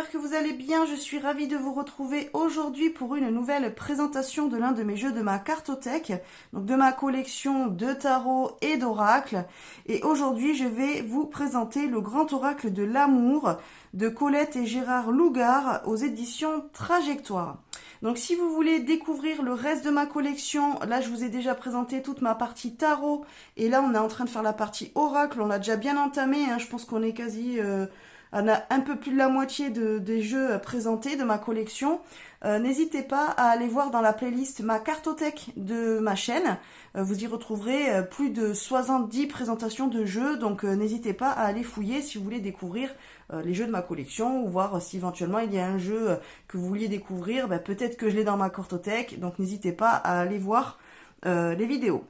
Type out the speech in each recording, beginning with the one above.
j'espère que vous allez bien. Je suis ravie de vous retrouver aujourd'hui pour une nouvelle présentation de l'un de mes jeux de ma cartothèque, donc de ma collection de tarot et d'oracles. Et aujourd'hui, je vais vous présenter le grand oracle de l'amour de Colette et Gérard Lougard aux éditions Trajectoire. Donc si vous voulez découvrir le reste de ma collection, là je vous ai déjà présenté toute ma partie tarot et là on est en train de faire la partie oracle, on l'a déjà bien entamé, hein, je pense qu'on est quasi on a un peu plus de la moitié des jeux présentés de ma collection. N'hésitez pas à aller voir dans la playlist ma cartothèque de ma chaîne. Vous y retrouverez plus de 70 présentations de jeux, donc n'hésitez pas à aller fouiller si vous voulez découvrir les jeux de ma collection ou voir si éventuellement il y a un jeu que vous vouliez découvrir. Peut-être que je l'ai dans ma cartothèque, donc n'hésitez pas à aller voir les vidéos.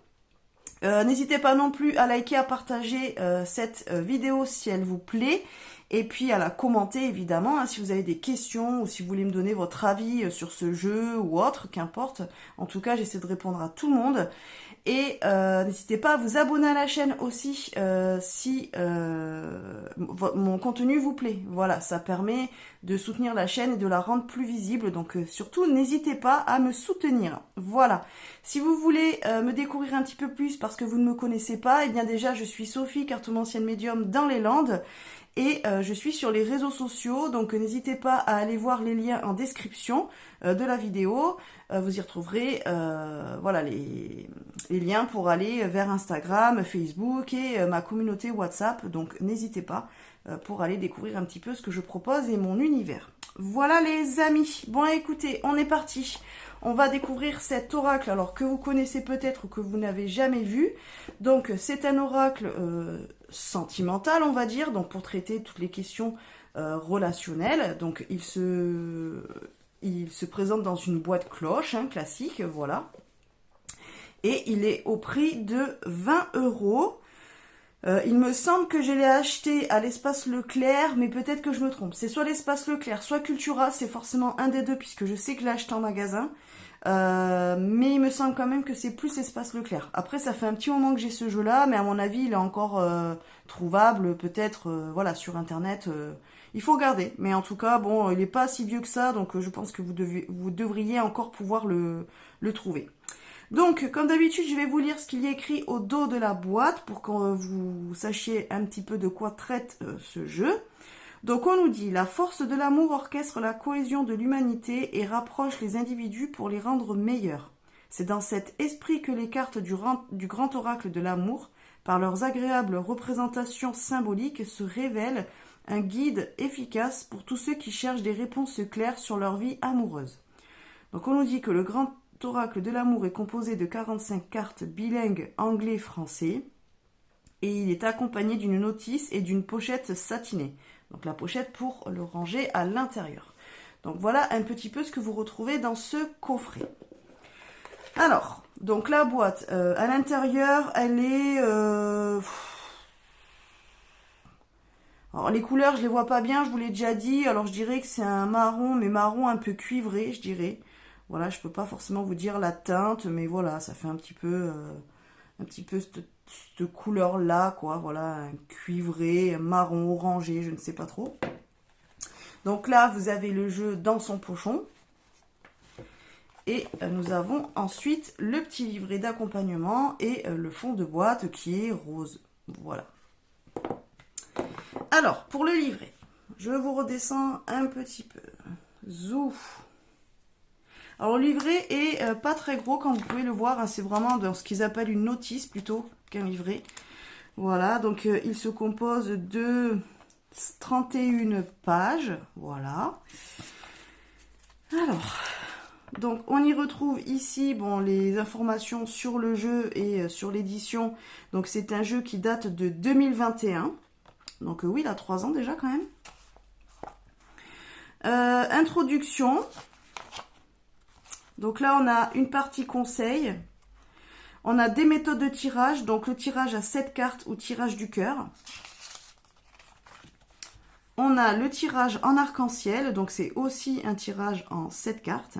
N'hésitez pas non plus à liker, à partager cette vidéo si elle vous plaît. Et puis à la commenter évidemment, hein, si vous avez des questions ou si vous voulez me donner votre avis sur ce jeu ou autre, qu'importe. En tout cas, j'essaie de répondre à tout le monde. Et n'hésitez pas à vous abonner à la chaîne aussi si mon contenu vous plaît. Voilà, ça permet de soutenir la chaîne et de la rendre plus visible. Donc surtout, n'hésitez pas à me soutenir. Voilà. Si vous voulez me découvrir un petit peu plus parce que vous ne me connaissez pas, eh bien déjà, je suis Sophie, cartomancienne médium dans les Landes. Et je suis sur les réseaux sociaux, donc n'hésitez pas à aller voir les liens en description de la vidéo. Vous y retrouverez voilà, les liens pour aller vers Instagram, Facebook et ma communauté WhatsApp. Donc n'hésitez pas pour aller découvrir un petit peu ce que je propose et mon univers. Voilà les amis. Bon écoutez, on est parti. On va découvrir cet oracle, alors que vous connaissez peut-être ou que vous n'avez jamais vu. Donc c'est un oracle sentimental, on va dire, donc pour traiter toutes les questions relationnelles. Donc il se présente dans une boîte cloche, hein, classique, voilà. Et il est au prix de 20 €. Il me semble que je l'ai acheté à l'espace Leclerc, mais peut-être que je me trompe. C'est soit l'espace Leclerc, soit Cultura, c'est forcément un des deux, puisque je sais que je l'ai acheté en magasin. Mais il me semble quand même que c'est plus espace Leclerc. Après, ça fait un petit moment que j'ai ce jeu-là, mais à mon avis, il est encore trouvable, peut-être, voilà, sur Internet. Il faut regarder. Mais en tout cas, bon, il n'est pas si vieux que ça, donc je pense que vous devriez encore pouvoir le trouver. Donc, comme d'habitude, je vais vous lire ce qu'il y a écrit au dos de la boîte pour que vous sachiez un petit peu de quoi traite ce jeu. Donc, on nous dit « La force de l'amour orchestre la cohésion de l'humanité et rapproche les individus pour les rendre meilleurs. C'est dans cet esprit que les cartes du grand oracle de l'amour, par leurs agréables représentations symboliques, se révèlent un guide efficace pour tous ceux qui cherchent des réponses claires sur leur vie amoureuse. » Donc, on nous dit que le grand oracle de l'amour est composé de 45 cartes bilingues anglais-français et il est accompagné d'une notice et d'une pochette satinée. Donc la pochette pour le ranger à l'intérieur. Donc voilà un petit peu ce que vous retrouvez dans ce coffret. Alors, donc la boîte, à l'intérieur, elle est... Alors les couleurs, je les vois pas bien, je vous l'ai déjà dit. Alors je dirais que c'est un marron, mais marron un peu cuivré, je dirais. Voilà, je peux pas forcément vous dire la teinte, mais voilà, ça fait un petit peu cette couleur-là, quoi. Voilà, un cuivré, un marron, orangé, je ne sais pas trop. Donc là, vous avez le jeu dans son pochon. Et nous avons ensuite le petit livret d'accompagnement et le fond de boîte qui est rose. Voilà. Alors, pour le livret, je vous redescends un petit peu. Zouf. Alors le livret est pas très gros comme vous pouvez le voir, hein, c'est vraiment dans ce qu'ils appellent une notice plutôt qu'un livret. Voilà, donc il se compose de 31 pages, voilà. Alors, donc on y retrouve ici bon, les informations sur le jeu et sur l'édition. Donc c'est un jeu qui date de 2021, donc oui, il a 3 ans déjà quand même. Introduction. Donc là, on a une partie conseil. On a des méthodes de tirage. Donc le tirage à 7 cartes ou tirage du cœur. On a le tirage en arc-en-ciel. Donc c'est aussi un tirage en 7 cartes.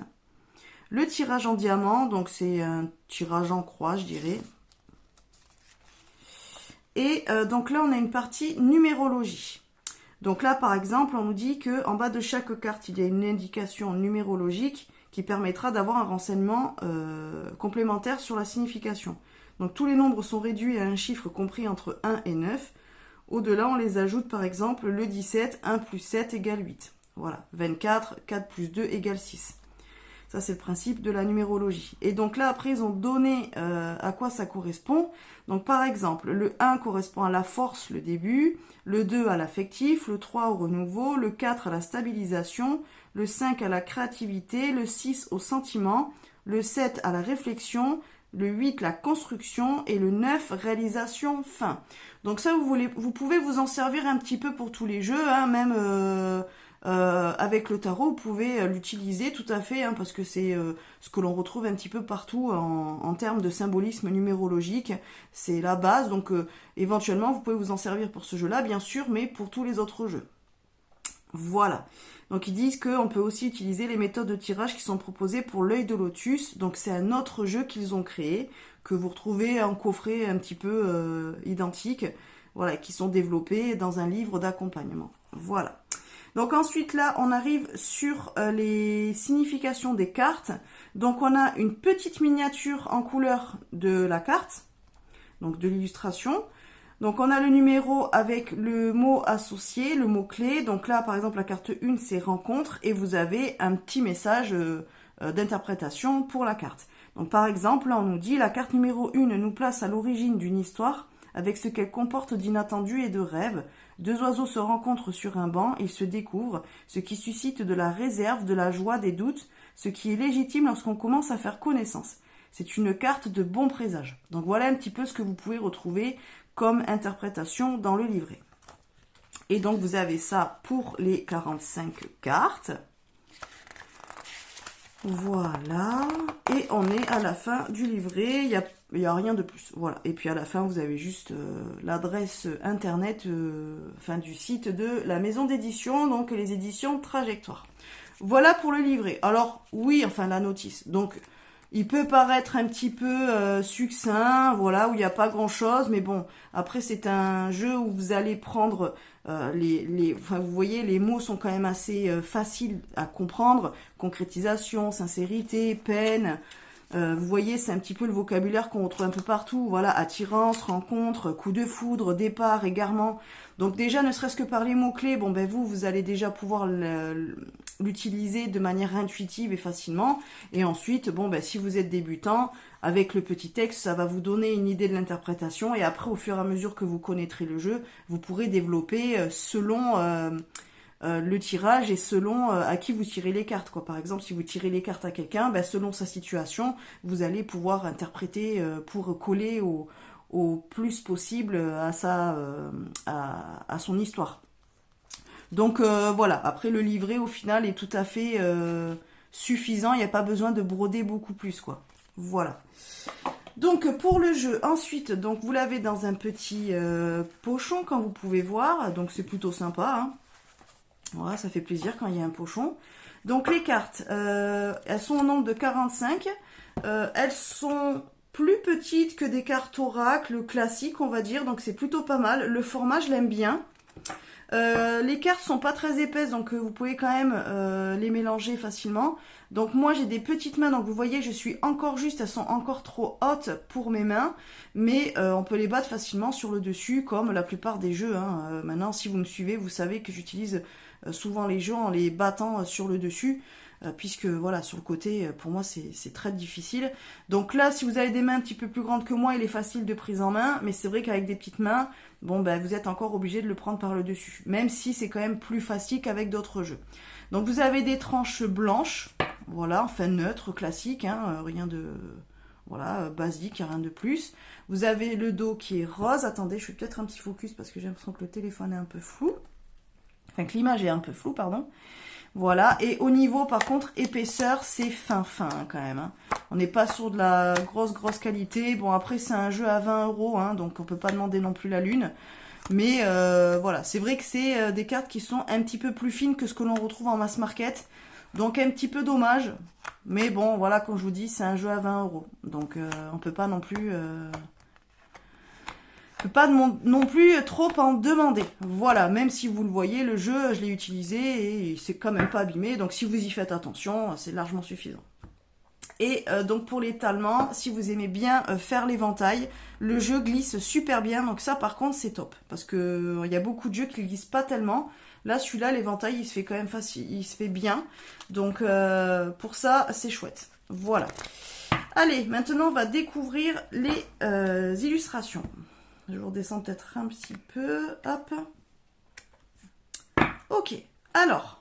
Le tirage en diamant. Donc c'est un tirage en croix, je dirais. Et donc là, on a une partie numérologie. Donc là, par exemple, on nous dit qu'en bas de chaque carte, il y a une indication numérologique qui permettra d'avoir un renseignement complémentaire sur la signification. Donc tous les nombres sont réduits à un chiffre compris entre 1 et 9. Au-delà, on les ajoute par exemple le 17, 1 plus 7 égale 8. Voilà, 24, 4 plus 2 égale 6. Ça, c'est le principe de la numérologie. Et donc là, après, ils ont donné à quoi ça correspond. Donc par exemple, le 1 correspond à la force, le début, le 2 à l'affectif, le 3 au renouveau, le 4 à la stabilisation, le 5 à la créativité, le 6 au sentiment, le 7 à la réflexion, le 8 la construction et le 9 réalisation fin. Donc ça, vous pouvez vous en servir un petit peu pour tous les jeux, hein, même avec le tarot, vous pouvez l'utiliser tout à fait, hein, parce que c'est ce que l'on retrouve un petit peu partout en termes de symbolisme numérologique. C'est la base, donc éventuellement, vous pouvez vous en servir pour ce jeu-là, bien sûr, mais pour tous les autres jeux. Voilà. Donc ils disent qu'on peut aussi utiliser les méthodes de tirage qui sont proposées pour l'œil de lotus. Donc c'est un autre jeu qu'ils ont créé, que vous retrouvez en coffret un petit peu identique, voilà, qui sont développés dans un livre d'accompagnement. Voilà. Donc ensuite là, on arrive sur les significations des cartes. Donc on a une petite miniature en couleur de la carte, donc de l'illustration. Donc on a le numéro avec le mot associé, le mot clé. Donc là par exemple la carte 1 c'est rencontre et vous avez un petit message d'interprétation pour la carte. Donc par exemple là on nous dit la carte numéro 1 nous place à l'origine d'une histoire avec ce qu'elle comporte d'inattendu et de rêve. Deux oiseaux se rencontrent sur un banc, ils se découvrent, ce qui suscite de la réserve, de la joie, des doutes, ce qui est légitime lorsqu'on commence à faire connaissance. C'est une carte de bon présage. Donc voilà un petit peu ce que vous pouvez retrouver comme interprétation dans le livret. Et donc vous avez ça pour les 45 cartes. Voilà. Et on est à la fin du livret. Il n'y a rien de plus. Voilà. Et puis à la fin, vous avez juste l'adresse internet du site de la maison d'édition, donc les éditions Trajectoire. Voilà pour le livret. Alors, oui, enfin la notice. Donc, il peut paraître un petit peu succinct, voilà, où il n'y a pas grand-chose, mais bon, après c'est un jeu où vous allez prendre vous voyez, les mots sont quand même assez faciles à comprendre, concrétisation, sincérité, peine, vous voyez, c'est un petit peu le vocabulaire qu'on retrouve un peu partout, voilà, attirance, rencontre, coup de foudre, départ, égarement. Donc déjà, ne serait-ce que par les mots-clés, bon ben vous allez déjà pouvoir l'utiliser de manière intuitive et facilement. Et ensuite, bon ben si vous êtes débutant, avec le petit texte, ça va vous donner une idée de l'interprétation. Et après, au fur et à mesure que vous connaîtrez le jeu, vous pourrez développer selon le tirage et selon à qui vous tirez les cartes, quoi. Par exemple, si vous tirez les cartes à quelqu'un, ben, selon sa situation, vous allez pouvoir interpréter pour coller au plus possible à son histoire. Donc voilà, après le livret au final est tout à fait suffisant, il n'y a pas besoin de broder beaucoup plus, quoi. Voilà. Donc pour le jeu, ensuite, donc vous l'avez dans un petit pochon, comme vous pouvez voir, donc c'est plutôt sympa, hein. Voilà, ça fait plaisir quand il y a un pochon. Donc les cartes, elles sont au nombre de 45. Elles sont plus petites que des cartes oracle classiques, on va dire. Donc c'est plutôt pas mal. Le format, je l'aime bien. Les cartes sont pas très épaisses, donc vous pouvez quand même les mélanger facilement. Donc moi j'ai des petites mains, donc vous voyez je suis encore juste, elles sont encore trop hautes pour mes mains, mais on peut les battre facilement sur le dessus comme la plupart des jeux, hein. Maintenant si vous me suivez, vous savez que j'utilise souvent les jeux en les battant sur le dessus, puisque voilà, sur le côté, pour moi c'est très difficile. Donc là, si vous avez des mains un petit peu plus grandes que moi, il est facile de prise en main, mais c'est vrai qu'avec des petites mains, bon ben vous êtes encore obligé de le prendre par le dessus, même si c'est quand même plus facile qu'avec d'autres jeux. Donc vous avez des tranches blanches, voilà, enfin neutre, classique, hein, rien de... Voilà, basique, rien de plus. Vous avez le dos qui est rose. Attendez, je fais peut-être un petit focus parce que j'ai l'impression que le téléphone est un peu flou. Enfin, que l'image est un peu floue, pardon. Voilà, et au niveau, par contre, épaisseur, c'est fin hein, quand même. Hein. On n'est pas sur de la grosse qualité. Bon, après, c'est un jeu à 20 €, hein, donc on peut pas demander non plus la lune. Mais voilà, c'est vrai que c'est des cartes qui sont un petit peu plus fines que ce que l'on retrouve en mass market. Donc un petit peu dommage. Mais bon, voilà, comme je vous dis, c'est un jeu à 20 €. Donc on peut pas non plus peux pas non plus trop en demander. Voilà, même si vous le voyez, le jeu, je l'ai utilisé et il s'est quand même pas abîmé. Donc si vous y faites attention, c'est largement suffisant. Et donc pour l'étalement, si vous aimez bien faire l'éventail, le jeu glisse super bien. Donc ça par contre c'est top. Parce que il y a beaucoup de jeux qui glissent pas tellement. Là celui-là, l'éventail il se fait quand même facile, il se fait bien. Donc pour ça c'est chouette. Voilà. Allez, maintenant on va découvrir les illustrations. Je vous redescends peut-être un petit peu. Hop. Ok. Alors.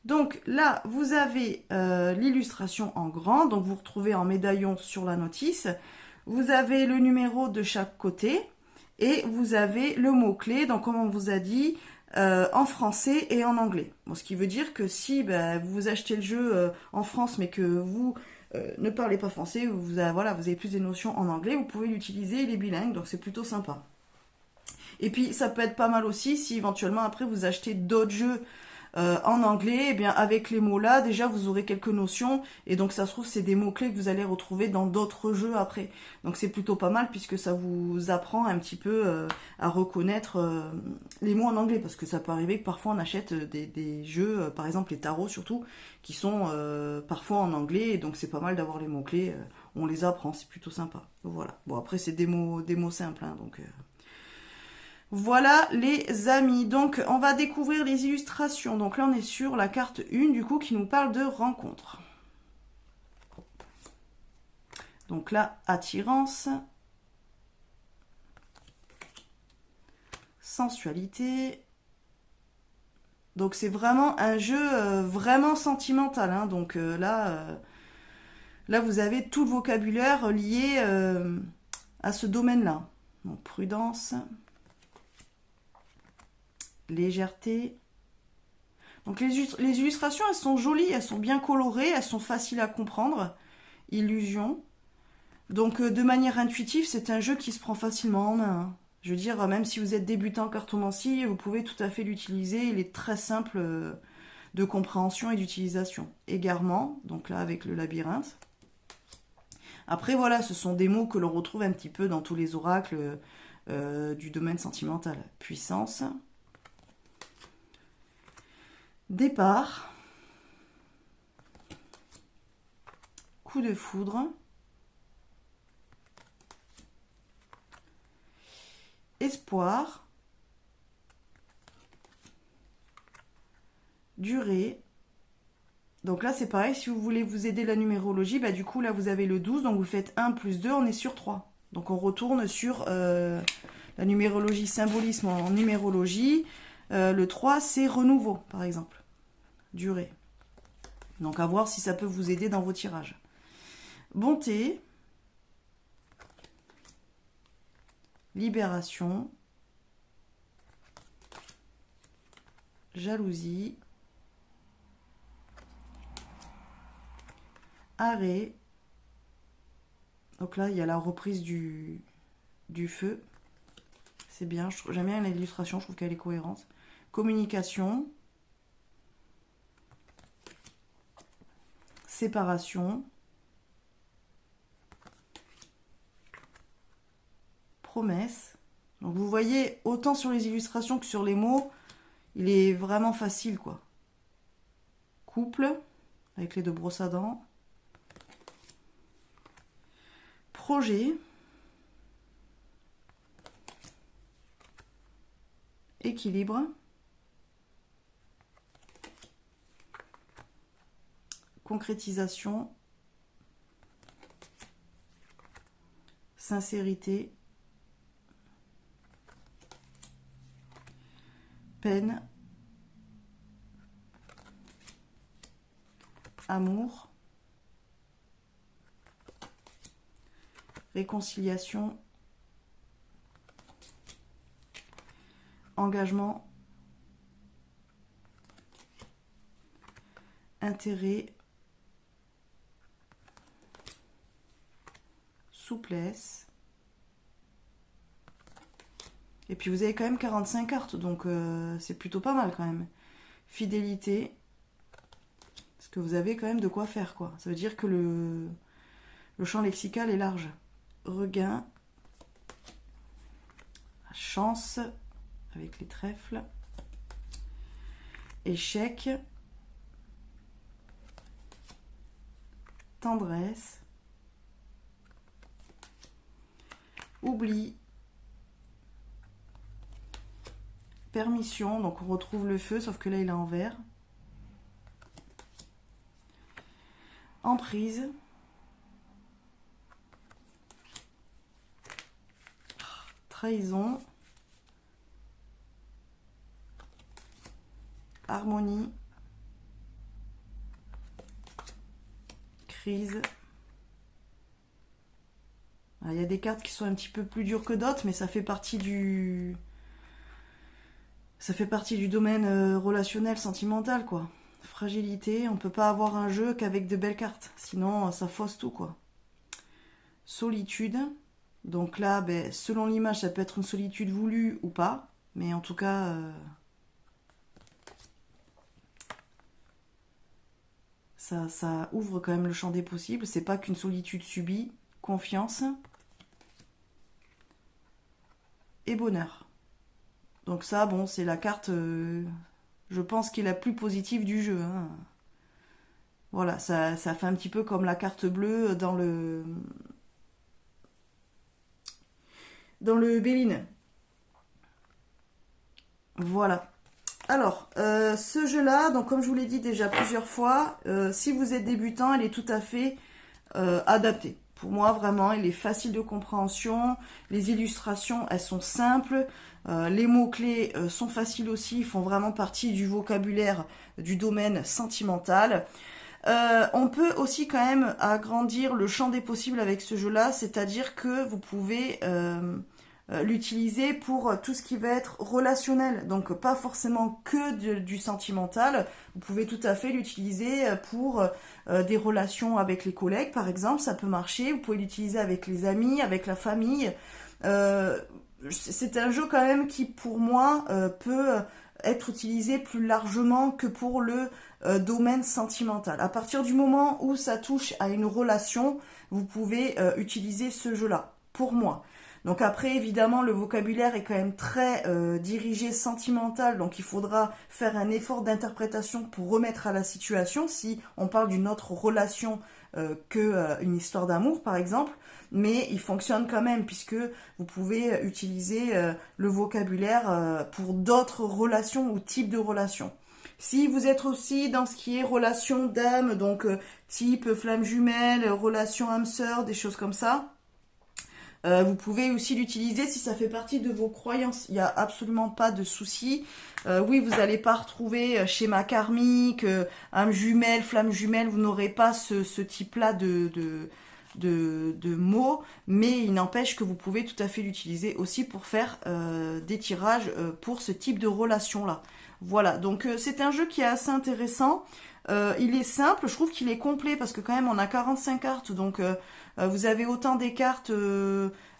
Donc là, vous avez l'illustration en grand, donc vous retrouvez en médaillon sur la notice. Vous avez le numéro de chaque côté et vous avez le mot-clé, donc comme on vous a dit, en français et en anglais. Bon, ce qui veut dire que si vous achetez le jeu en France mais que vous ne parlez pas français, voilà, vous avez plus des notions en anglais, vous pouvez l'utiliser, il est bilingue, donc c'est plutôt sympa. Et puis ça peut être pas mal aussi si éventuellement après vous achetez d'autres jeux en anglais, eh bien avec les mots là, déjà vous aurez quelques notions et donc ça se trouve c'est des mots clés que vous allez retrouver dans d'autres jeux après. Donc c'est plutôt pas mal puisque ça vous apprend un petit peu à reconnaître les mots en anglais parce que ça peut arriver que parfois on achète des jeux, par exemple les tarots surtout, qui sont parfois en anglais et donc c'est pas mal d'avoir les mots clés. On les apprend, c'est plutôt sympa. Voilà. Bon après c'est des mots simples, hein, donc. Voilà les amis, donc on va découvrir les illustrations. Donc là on est sur la carte 1 du coup qui nous parle de rencontre. Donc là, attirance, sensualité. Donc c'est vraiment un jeu vraiment sentimental, hein. Donc là vous avez tout le vocabulaire lié à ce domaine-là. Donc prudence. Légèreté. Donc les illustrations, elles sont jolies, elles sont bien colorées, elles sont faciles à comprendre. Illusion. Donc de manière intuitive, c'est un jeu qui se prend facilement en main, hein. Je veux dire, même si vous êtes débutant en cartomancie, vous pouvez tout à fait l'utiliser. Il est très simple de compréhension et d'utilisation. Égarement, donc là avec le labyrinthe. Après voilà, ce sont des mots que l'on retrouve un petit peu dans tous les oracles du domaine sentimental. Puissance. Départ, coup de foudre, espoir, durée. Donc là c'est pareil, si vous voulez vous aider la numérologie, du coup là vous avez le 12, donc vous faites 1 plus 2, on est sur 3. Donc on retourne sur la numérologie, symbolisme en numérologie. Le 3 c'est renouveau par exemple. Durée. Donc à voir si ça peut vous aider dans vos tirages. Bonté. Libération. Jalousie. Arrêt. Donc là, il y a la reprise du feu. C'est bien, j'aime bien l'illustration, je trouve qu'elle est cohérente. Communication. Séparation, promesse. Donc vous voyez, autant sur les illustrations que sur les mots, il est vraiment facile quoi. Couple, avec les deux brosses à dents. Projet. Équilibre. Concrétisation, sincérité, peine, amour, réconciliation, engagement, intérêt, souplesse. Et puis vous avez quand même 45 cartes, donc c'est plutôt pas mal quand même. Fidélité. Parce que vous avez quand même de quoi faire, quoi. Ça veut dire que le champ lexical est large. Regain. chance avec les trèfles, échec, tendresse, oubli, permission, donc on retrouve le feu, sauf que là il est en vert, emprise, trahison, harmonie, crise. Il y a des cartes qui sont un petit peu plus dures que d'autres, mais ça fait partie du domaine relationnel, sentimental, quoi. Fragilité, on peut pas avoir un jeu qu'avec de belles cartes, sinon ça fausse tout, quoi. Solitude, donc là, ben, selon l'image, ça peut être une solitude voulue ou pas, mais en tout cas, ça ouvre quand même le champ des possibles, c'est pas qu'une solitude subie. Confiance et bonheur. Donc ça, bon, c'est la carte, je pense, qui est la plus positive du jeu, hein. Voilà, ça fait un petit peu comme la carte bleue dans le Béline. Voilà. Alors, ce jeu-là, donc comme je vous l'ai dit déjà plusieurs fois, si vous êtes débutant, il est tout à fait adapté. Pour moi, vraiment, il est facile de compréhension. Les illustrations, elles sont simples. Les mots-clés sont faciles aussi. Ils font vraiment partie du vocabulaire du domaine sentimental. On peut aussi quand même agrandir le champ des possibles avec ce jeu-là. C'est-à-dire que vous pouvez l'utiliser pour tout ce qui va être relationnel. Donc, pas forcément que du sentimental. Vous pouvez tout à fait l'utiliser pour des relations avec les collègues, par exemple, ça peut marcher. Vous pouvez l'utiliser avec les amis, avec la famille. C'est un jeu quand même qui, pour moi, peut être utilisé plus largement que pour le domaine sentimental. À partir du moment où ça touche à une relation, vous pouvez utiliser ce jeu-là, pour moi. Donc après, évidemment, le vocabulaire est quand même très dirigé sentimental, donc il faudra faire un effort d'interprétation pour remettre à la situation, si on parle d'une autre relation qu'une histoire d'amour, par exemple. Mais il fonctionne quand même, puisque vous pouvez utiliser le vocabulaire pour d'autres relations ou types de relations. Si vous êtes aussi dans ce qui est relation d'âme, donc type flamme jumelle, relation âme sœur, des choses comme ça, vous pouvez aussi l'utiliser si ça fait partie de vos croyances. Il n'y a absolument pas de souci. Oui, vous n'allez pas retrouver schéma karmique, âme jumelle, flamme jumelle. Vous n'aurez pas ce type-là de mots. Mais il n'empêche que vous pouvez tout à fait l'utiliser aussi pour faire des tirages pour ce type de relation-là. Voilà, donc c'est un jeu qui est assez intéressant. Il est simple, je trouve qu'il est complet parce que quand même on a 45 cartes, donc vous avez autant des cartes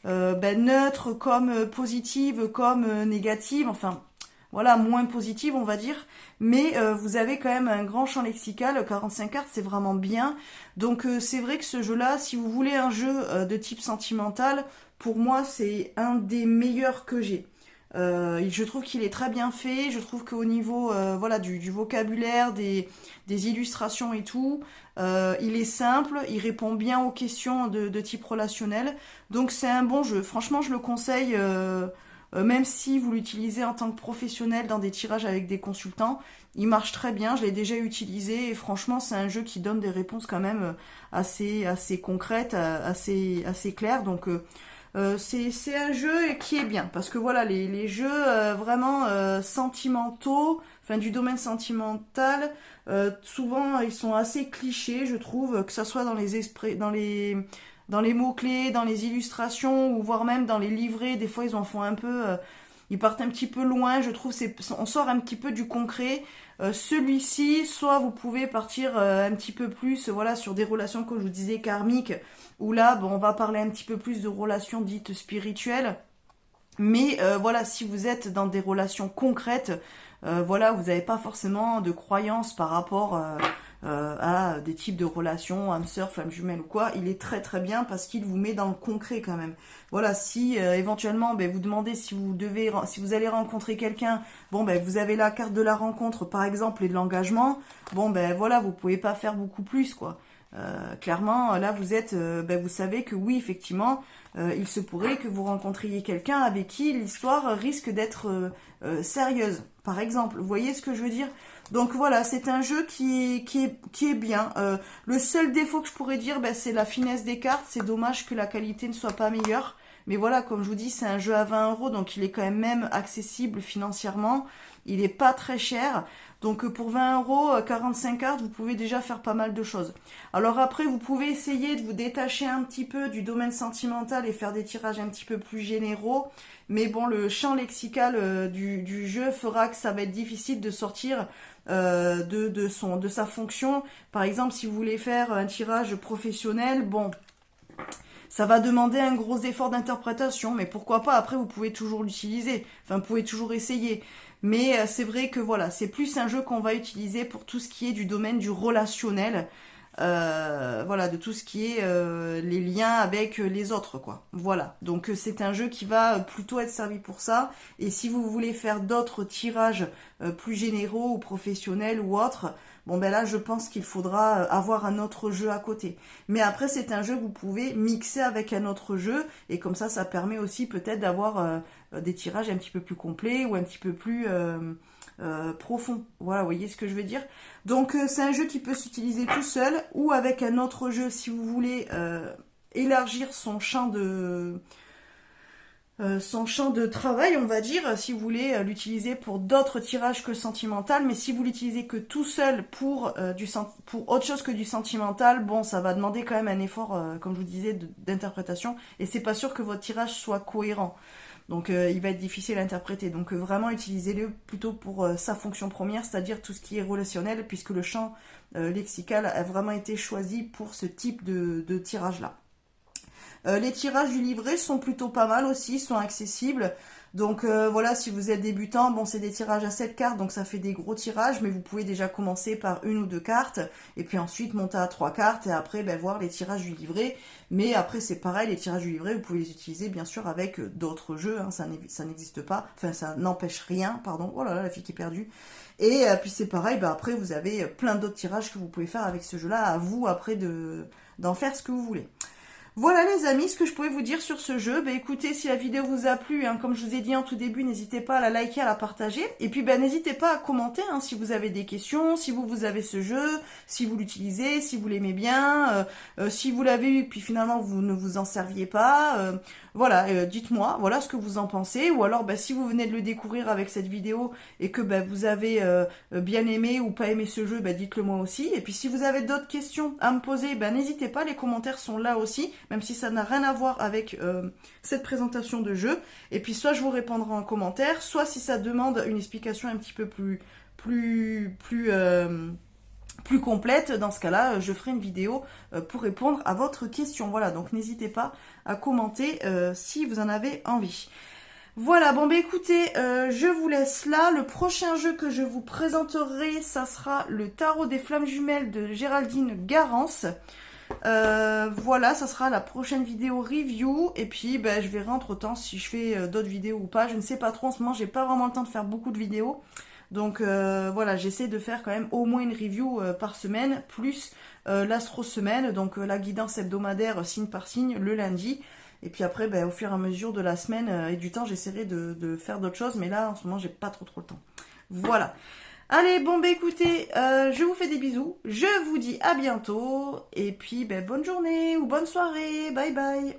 neutres comme positives, comme négatives, enfin voilà, moins positives on va dire, mais vous avez quand même un grand champ lexical, 45 cartes c'est vraiment bien, donc c'est vrai que ce jeu-là, si vous voulez un jeu de type sentimental, pour moi c'est un des meilleurs que j'ai. Je trouve qu'il est très bien fait, je trouve qu'au niveau voilà, du vocabulaire, des illustrations et tout, il est simple, il répond bien aux questions de type relationnel, donc c'est un bon jeu. Franchement, je le conseille, même si vous l'utilisez en tant que professionnel dans des tirages avec des consultants, il marche très bien, je l'ai déjà utilisé et franchement c'est un jeu qui donne des réponses quand même assez concrètes, assez claires, donc c'est un jeu qui est bien, parce que voilà, les jeux vraiment sentimentaux, enfin du domaine sentimental, souvent ils sont assez clichés, je trouve, que ça soit dans les mots-clés, dans les illustrations, ou voire même dans les livrets, des fois ils en font un peu, ils partent un petit peu loin, je trouve, on sort un petit peu du concret. Celui-ci, soit vous pouvez partir un petit peu plus, voilà, sur des relations, comme je vous disais, karmiques, où là, bon, on va parler un petit peu plus de relations dites spirituelles. Mais voilà, si vous êtes dans des relations concrètes, voilà, vous n'avez pas forcément de croyances par rapport à des types de relations, âme sœur, flamme jumelle ou quoi, il est très très bien parce qu'il vous met dans le concret quand même. Voilà, si éventuellement vous demandez si vous allez rencontrer quelqu'un, bon vous avez la carte de la rencontre par exemple et de l'engagement, bon voilà, vous pouvez pas faire beaucoup plus quoi. Clairement, là vous êtes, vous savez que oui, effectivement, il se pourrait que vous rencontriez quelqu'un avec qui l'histoire risque d'être sérieuse, par exemple. Vous voyez ce que je veux dire? Donc voilà, c'est un jeu qui est bien. Le seul défaut que je pourrais dire, c'est la finesse des cartes. C'est dommage que la qualité ne soit pas meilleure. Mais voilà, comme je vous dis, c'est un jeu à 20 €, donc il est quand même accessible financièrement. Il n'est pas très cher. Donc pour 20 €, 45 cartes, vous pouvez déjà faire pas mal de choses. Alors après, vous pouvez essayer de vous détacher un petit peu du domaine sentimental et faire des tirages un petit peu plus généraux. Mais bon, le champ lexical du jeu fera que ça va être difficile de sortir de sa fonction. Par exemple, si vous voulez faire un tirage professionnel, bon, ça va demander un gros effort d'interprétation, mais pourquoi pas, après vous pouvez toujours l'utiliser, enfin vous pouvez toujours essayer. Mais c'est vrai que voilà, c'est plus un jeu qu'on va utiliser pour tout ce qui est du domaine du relationnel, voilà, de tout ce qui est les liens avec les autres, quoi. Voilà, donc c'est un jeu qui va plutôt être servi pour ça. Et si vous voulez faire d'autres tirages plus généraux ou professionnels ou autres, bon là je pense qu'il faudra avoir un autre jeu à côté. Mais après c'est un jeu que vous pouvez mixer avec un autre jeu et comme ça permet aussi peut-être d'avoir des tirages un petit peu plus complets ou un petit peu plus profonds. Voilà, vous voyez ce que je veux dire. Donc c'est un jeu qui peut s'utiliser tout seul ou avec un autre jeu si vous voulez élargir son champ de travail, on va dire, si vous voulez l'utiliser pour d'autres tirages que le sentimental, mais si vous l'utilisez que tout seul pour autre chose que du sentimental, bon, ça va demander quand même un effort, comme je vous disais, d'interprétation, et c'est pas sûr que votre tirage soit cohérent. Donc il va être difficile à interpréter. Donc vraiment utilisez-le plutôt pour sa fonction première, c'est-à-dire tout ce qui est relationnel, puisque le champ lexical a vraiment été choisi pour ce type de tirage-là. Les tirages du livret sont plutôt pas mal aussi, sont accessibles. Donc voilà, si vous êtes débutant, bon c'est des tirages à 7 cartes, donc ça fait des gros tirages, mais vous pouvez déjà commencer par 1 ou 2 cartes, et puis ensuite monter à 3 cartes, et après voir les tirages du livret. Mais après c'est pareil, les tirages du livret, vous pouvez les utiliser bien sûr avec d'autres jeux, hein, ça n'existe pas, enfin ça n'empêche rien, pardon, oh là là, la fille qui est perdue. Et puis c'est pareil, après vous avez plein d'autres tirages que vous pouvez faire avec ce jeu-là, à vous après d'en faire ce que vous voulez. Voilà les amis, ce que je pouvais vous dire sur ce jeu. Écoutez, si la vidéo vous a plu, hein, comme je vous ai dit en tout début, n'hésitez pas à la liker, à la partager. Et puis n'hésitez pas à commenter hein, si vous avez des questions, si vous avez ce jeu, si vous l'utilisez, si vous l'aimez bien, si vous l'avez eu puis finalement vous ne vous en serviez pas. Voilà, dites-moi voilà ce que vous en pensez. Ou alors si vous venez de le découvrir avec cette vidéo et que vous avez bien aimé ou pas aimé ce jeu, dites-le moi aussi. Et puis si vous avez d'autres questions à me poser, n'hésitez pas, les commentaires sont là aussi. Même si ça n'a rien à voir avec cette présentation de jeu. Et puis soit je vous répondrai en commentaire, soit si ça demande une explication un petit peu plus complète, dans ce cas-là, je ferai une vidéo pour répondre à votre question. Voilà, donc n'hésitez pas à commenter si vous en avez envie. Voilà, écoutez, je vous laisse là. Le prochain jeu que je vous présenterai, ça sera le Tarot des Flammes Jumelles de Géraldine Garance. Voilà, ça sera la prochaine vidéo review. Et puis je verrai entre temps si je fais d'autres vidéos ou pas. Je ne sais pas trop, en ce moment j'ai pas vraiment le temps de faire beaucoup de vidéos. Donc voilà, j'essaie de faire quand même au moins une review par semaine, plus l'astro semaine, donc la guidance hebdomadaire signe par signe le lundi. Et puis après, au fur et à mesure de la semaine et du temps, j'essaierai de faire d'autres choses. Mais là, en ce moment, j'ai pas trop le temps. Voilà. Allez, écoutez, je vous fais des bisous. Je vous dis à bientôt. Et puis, bonne journée ou bonne soirée. Bye bye.